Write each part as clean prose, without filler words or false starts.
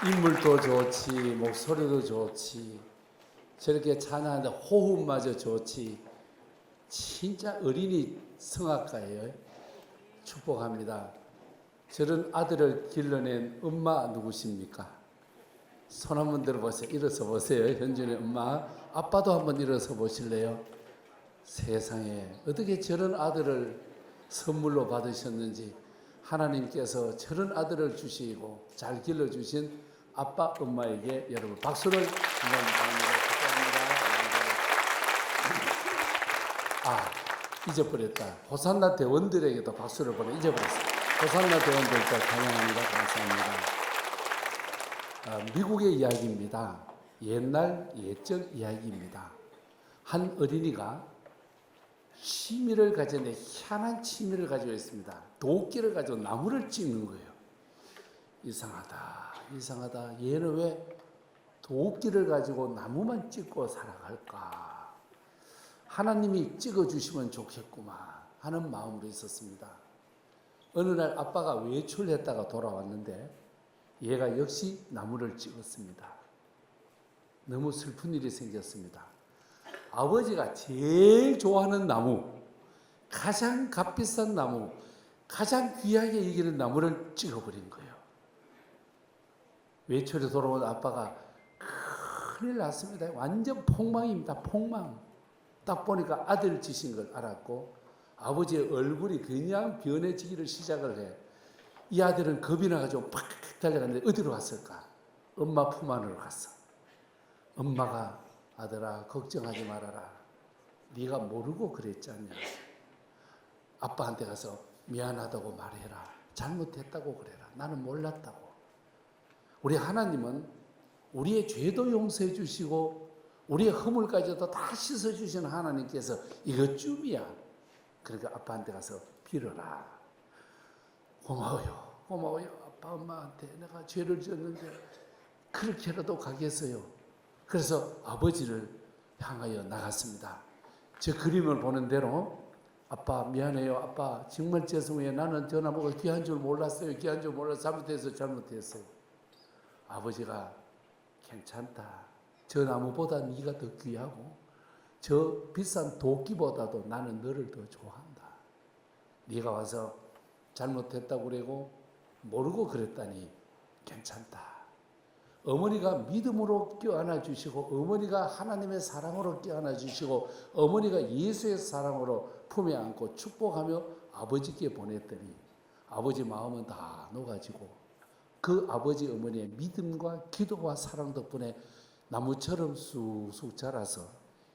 인물도 좋지, 목소리도 좋지, 저렇게 찬양하는데 호흡마저 좋지. 진짜 어린이 성악가예요. 축복합니다. 저런 아들을 길러낸 엄마 누구십니까? 손 한번 들어보세요. 일어서 보세요. 현준의 엄마. 아빠도 한번 일어서 보실래요? 세상에 어떻게 저런 아들을 선물로 받으셨는지, 하나님께서 저런 아들을 주시고 잘 길러주신 아빠 엄마에게 여러분 박수를 한번 축복합니다. 잊어버렸다. 호산나 대원들에게도 박수를 보내. 잊어버렸어요. 호산나 대원들도 찬양합니다. 감사합니다. 미국의 이야기입니다. 옛날 옛적 이야기입니다. 한 어린이가 취미를 가졌는데 희한한 취미를 가지고 있습니다. 도끼를 가지고 나무를 찍는 거예요. 이상하다. 얘는 왜 도끼를 가지고 나무만 찍고 살아갈까? 하나님이 찍어주시면 좋겠구만 하는 마음으로 있었습니다. 어느 날 아빠가 외출했다가 돌아왔는데 얘가 역시 나무를 찍었습니다. 너무 슬픈 일이 생겼습니다. 아버지가 제일 좋아하는 나무, 가장 값비싼 나무, 가장 귀하게 여기는 나무를 찍어버린 거예요. 외출에 돌아온 아빠가 큰일 났습니다. 완전 폭망입니다. 폭망. 딱 보니까 아들 짓인 걸 알았고 아버지의 얼굴이 그냥 변해지기를 시작을 해. 이 아들은 겁이 나가지고 팍 달려갔는데 어디로 갔을까? 엄마 품 안으로 갔어. 엄마가 아들아 걱정하지 말아라. 네가 모르고 그랬잖냐. 아빠한테 가서 미안하다고 말해라. 잘못했다고 그래라. 나는 몰랐다고. 우리 하나님은 우리의 죄도 용서해 주시고 우리의 허물까지도 다 씻어 주시는 하나님께서 이것쯤이야. 그러니까 아빠한테 가서 빌어라. 고마워요. 아빠 엄마한테 내가 죄를 지었는데 그렇게라도 가겠어요. 그래서 아버지를 향하여 나갔습니다. 저 그림을 보는 대로 아빠 미안해요. 아빠 정말 죄송해요. 나는 저 나무가 귀한 줄 몰랐어요. 잘못했어요. 아버지가 괜찮다. 저 나무보다 네가 더 귀하고 저 비싼 도끼보다도 나는 너를 더 좋아한다. 네가 와서 잘못했다고 그러고 모르고 그랬다니 괜찮다. 어머니가 믿음으로 껴안아 주시고 어머니가 하나님의 사랑으로 껴안아 주시고 어머니가 예수의 사랑으로 품에 안고 축복하며 아버지께 보냈더니 아버지 마음은 다 녹아지고 그 아버지 어머니의 믿음과 기도와 사랑 덕분에 나무처럼 쑥쑥 자라서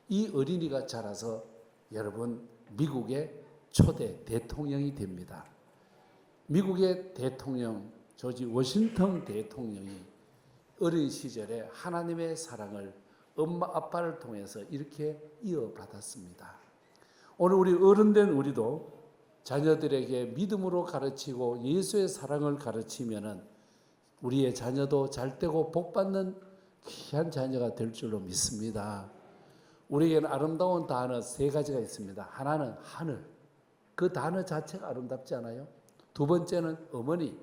이 어린이가 자라서 여러분 미국의 초대 대통령이 됩니다. 미국의 대통령 조지 워싱턴 대통령이 어린 시절에 하나님의 사랑을 엄마 아빠를 통해서 이렇게 이어받았습니다. 오늘 우리 어른된 우리도 자녀들에게 믿음으로 가르치고 예수의 사랑을 가르치면은 우리의 자녀도 잘되고 복받는 귀한 자녀가 될 줄로 믿습니다. 우리에게는 아름다운 단어 세 가지가 있습니다. 하나는 하늘. 그 단어 자체가 아름답지 않아요? 두 번째는 어머니.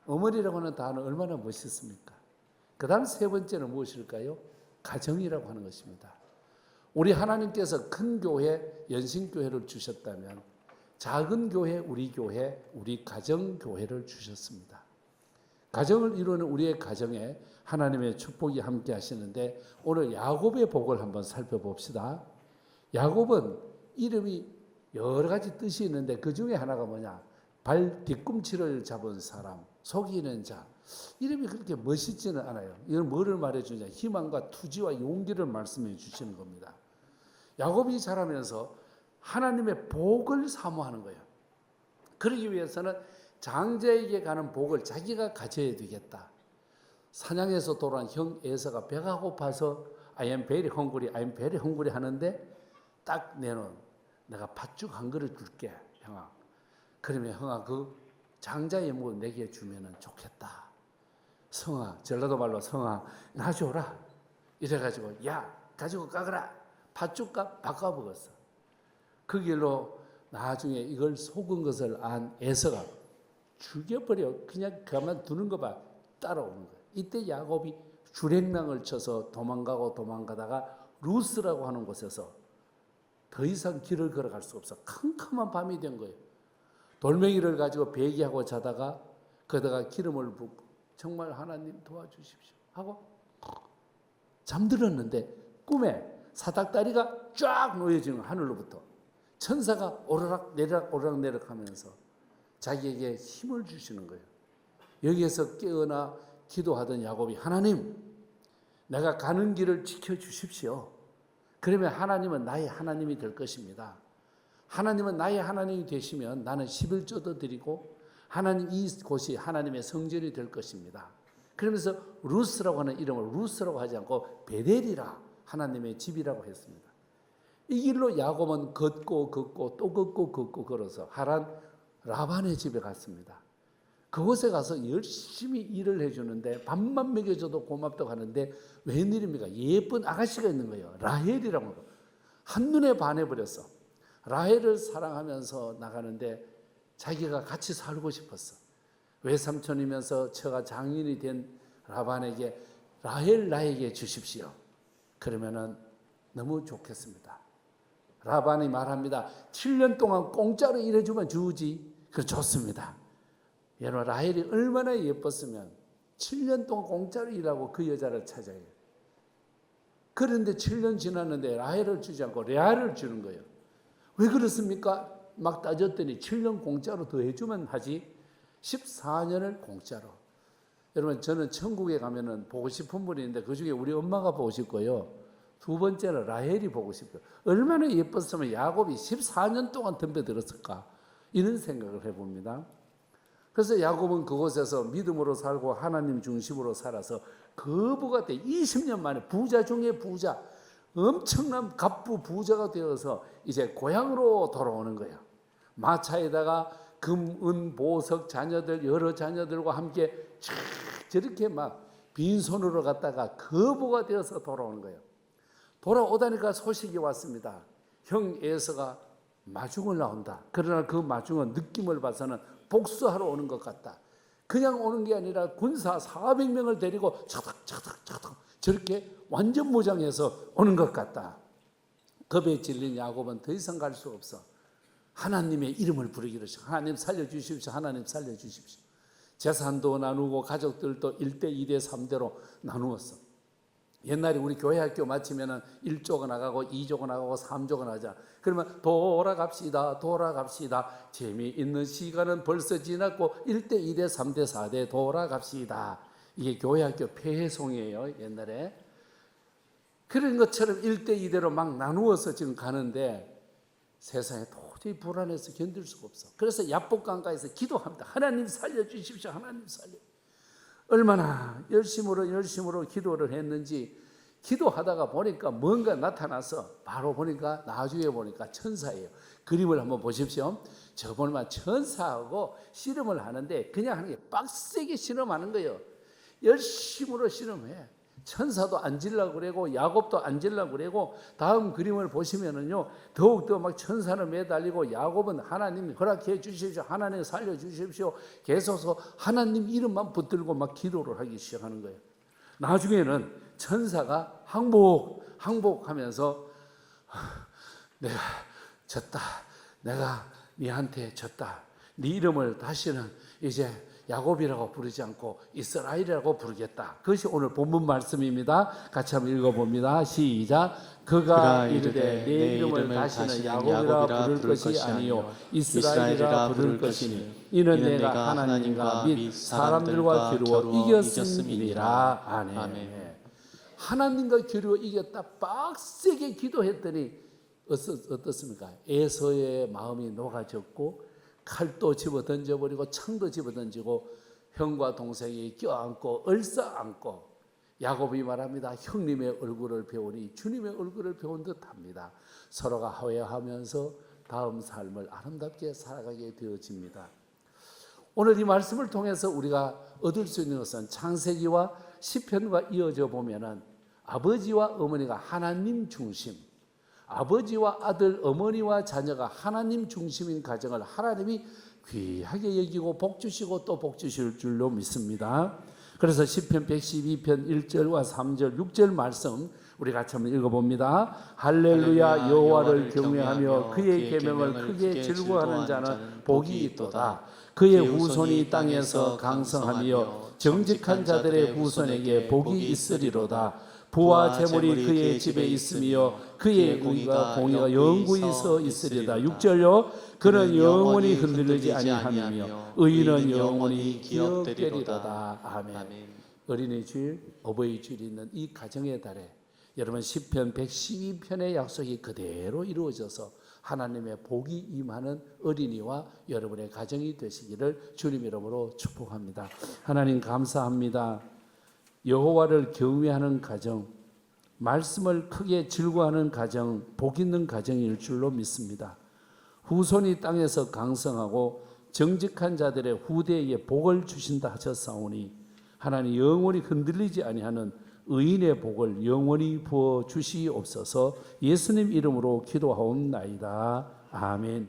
어머니라고 하는 단어 얼마나 멋있습니까? 그 다음 세 번째는 무엇일까요? 가정이라고 하는 것입니다. 우리 하나님께서 큰 교회, 연신교회를 주셨다면 작은 교회, 우리 가정교회를 주셨습니다. 가정을 이루는 우리의 가정에 하나님의 축복이 함께 하시는데 오늘 야곱의 복을 한번 살펴봅시다. 야곱은 이름이 여러 가지 뜻이 있는데 그 중에 하나가 뭐냐? 발 뒤꿈치를 잡은 사람, 속이는 자. 이름이 그렇게 멋있지는 않아요. 이건 뭐를 말해주냐? 희망과 투지와 용기를 말씀해 주시는 겁니다. 야곱이 자라면서 하나님의 복을 사모하는 거예요. 그러기 위해서는 장자에게 가는 복을 자기가 가져야 되겠다. 사냥에서 돌아온 형 에서가 배가 고파서 I am very hungry 하는데 딱 내놓은 내가 팥죽 한 그릇 줄게 형아. 그러면 형아 그 장자의 뭐 내게 주면은 좋겠다. 성아, 전라도 말로 성아 놔줘라. 이래가지고 야 가지고 가거라. 팥죽값 바꿔먹었어. 그 길로 나중에 이걸 속은 것을 안 에서가 죽여버려. 그냥 가만 두는 거 봐. 따라오는 거예요. 이때 야곱이 주랭랑을 쳐서 도망가다가 루스라고 하는 곳에서 더 이상 길을 걸어갈 수 없어 캄캄한 밤이 된 거예요. 돌멩이를 가지고 베개하고 자다가 거기다가 기름을 붓고 정말 하나님 도와주십시오 하고 잠들었는데 꿈에 사닥다리가 쫙 놓여지는 하늘로부터 천사가 오르락 내리락 하면서 자기에게 힘을 주시는 거예요. 여기에서 깨어나 기도하던 야곱이 하나님 내가 가는 길을 지켜주십시오. 그러면 하나님은 나의 하나님이 될 것입니다. 하나님은 나의 하나님이 되시면 나는 11조도 드리고 하나님 이곳이 하나님의 성전이 될 것입니다. 그러면서 루스라고 하는 이름을 루스라고 하지 않고 베델이라 하나님의 집이라고 했습니다. 이 길로 야곱은 걷고 또 걷고 걸어서 하란 라반의 집에 갔습니다. 그곳에 가서 열심히 일을 해주는데 밥만 먹여줘도 고맙다고 하는데 웬일입니까? 예쁜 아가씨가 있는 거예요. 라헬이라고. 한눈에 반해버렸어. 라헬을 사랑하면서 나가는데 자기가 같이 살고 싶었어. 외삼촌이면서 처가 장인이 된 라반에게 라헬 나에게 주십시오. 그러면은 너무 좋겠습니다. 라반이 말합니다. 7년 동안 공짜로 일해주면 주지. 그 좋습니다. 여러분 라헬이 얼마나 예뻤으면 7년 동안 공짜로 일하고 그 여자를 찾아요. 그런데 7년 지났는데 라헬을 주지 않고 레아를 주는 거예요. 왜 그렇습니까? 막 따졌더니 7년 공짜로 더 해주면 하지 14년을 공짜로. 여러분 저는 천국에 가면은 보고 싶은 분이 있는데 그중에 우리 엄마가 보고 싶고요. 두 번째는 라헬이 보고 싶어요. 얼마나 예뻤으면 야곱이 14년 동안 덤벼들었을까 이런 생각을 해봅니다. 그래서 야곱은 그곳에서 믿음으로 살고 하나님 중심으로 살아서 거부가 돼 20년 만에 부자 중에 부자 엄청난 갑부 부자가 되어서 이제 고향으로 돌아오는 거예요. 마차에다가 금, 은, 보석 자녀들 여러 자녀들과 함께 저렇게 막 빈손으로 갔다가 거부가 되어서 돌아오는 거예요. 돌아오다니까 소식이 왔습니다. 형 에서가 마중을 나온다. 그러나 그 마중은 느낌을 봐서는 복수하러 오는 것 같다. 그냥 오는 게 아니라 군사 400명을 데리고 차닥 저렇게 완전 무장해서 오는 것 같다. 겁에 질린 야곱은 더 이상 갈 수 없어. 하나님의 이름을 부르기로 시작. 하나님 살려주십시오. 하나님 살려주십시오. 재산도 나누고 가족들도 1대 2대 3대로 나누었어. 옛날에 우리 교회 학교 마치면은 1조가 나가고 2조가 나가고 3조가 나자. 그러면 돌아갑시다. 재미있는 시간은 벌써 지났고 1대 2대 3대 4대 돌아갑시다. 이게 교회 학교 폐해송이에요. 옛날에. 그런 것처럼 1대 2대로 막 나누어서 지금 가는데 세상에 도저히 불안해서 견딜 수가 없어. 그래서 야복강가에서 기도합니다. 하나님 살려주십시오. 하나님 살려. 얼마나 열심으로 기도를 했는지 기도하다가 보니까 뭔가 나타나서 바로 보니까 나중에 보니까 천사예요. 그림을 한번 보십시오. 저 보면 천사하고 씨름을 하는데 그냥 하는 게 빡세게 씨름하는 거예요. 열심으로 씨름해. 천사도 앉으려고 그러고 야곱도 앉으려고 그러고 다음 그림을 보시면은요 더욱더 막 천사는 매달리고 야곱은 하나님 허락해 주십시오. 하나님 살려 주십시오. 계속해서 하나님 이름만 붙들고 막 기도를 하기 시작하는 거예요. 나중에는 천사가 항복하면서 내가 졌다. 내가 니한테 졌다. 네 이름을 다시는 이제 야곱이라고 부르지 않고 이스라엘이라고 부르겠다. 그것이 오늘 본문 말씀입니다. 같이 한번 읽어봅니다. 시작. 그가 이르되 내 이름을 다시는 야곱이라 부를 것이 아니요 이스라엘이라 부를 것이니 이는 내가 하나님과 및 사람들과 겨루어 이겼음이니라. 아멘. 하나님과 겨루어 이겼다. 빡세게 기도했더니 어떻습니까? 에서의 마음이 녹아졌고 칼도 집어 던져버리고 창도 집어 던지고 형과 동생이 껴안고 얼싸안고 야곱이 말합니다. 형님의 얼굴을 배우니 주님의 얼굴을 배운 듯합니다. 서로가 화해하면서 다음 삶을 아름답게 살아가게 되어집니다. 오늘 이 말씀을 통해서 우리가 얻을 수 있는 것은 창세기와 시편과 이어져 보면은 아버지와 어머니가 하나님 중심, 아버지와 아들, 어머니와 자녀가 하나님 중심인 가정을 하나님이 귀하게 여기고 복 주시고 또 복 주실 줄로 믿습니다. 그래서 시편 112편 1절과 3절, 6절 말씀 우리 같이 한번 읽어봅니다. 할렐루야 여호와를 경외하며 그의 계명을 크게 즐거워하는 자는 복이 있도다. 그의 후손이 땅에서 강성하며 정직한 자들의 후손에게 복이 있으리로다. 부와 재물이 그의 집에 있으며 그의 의가 공의가 영구히 서 있으리다. 6절요. 그는 영원히 흔들리지 아니하며 의인은 영원히 기억되리로다. 아멘. 어린이 주일, 어버이 주일이 있는 이 가정의 달에 여러분 시편 112편의 약속이 그대로 이루어져서 하나님의 복이 임하는 어린이와 여러분의 가정이 되시기를 주님 이름으로 축복합니다. 하나님 감사합니다. 여호와를 경외하는 가정, 말씀을 크게 즐거워하는 가정, 복 있는 가정일 줄로 믿습니다. 후손이 땅에서 강성하고 정직한 자들의 후대에게 복을 주신다 하셨사오니 하나님 영원히 흔들리지 아니하는 의인의 복을 영원히 부어 주시옵소서. 예수님 이름으로 기도하옵나이다. 아멘.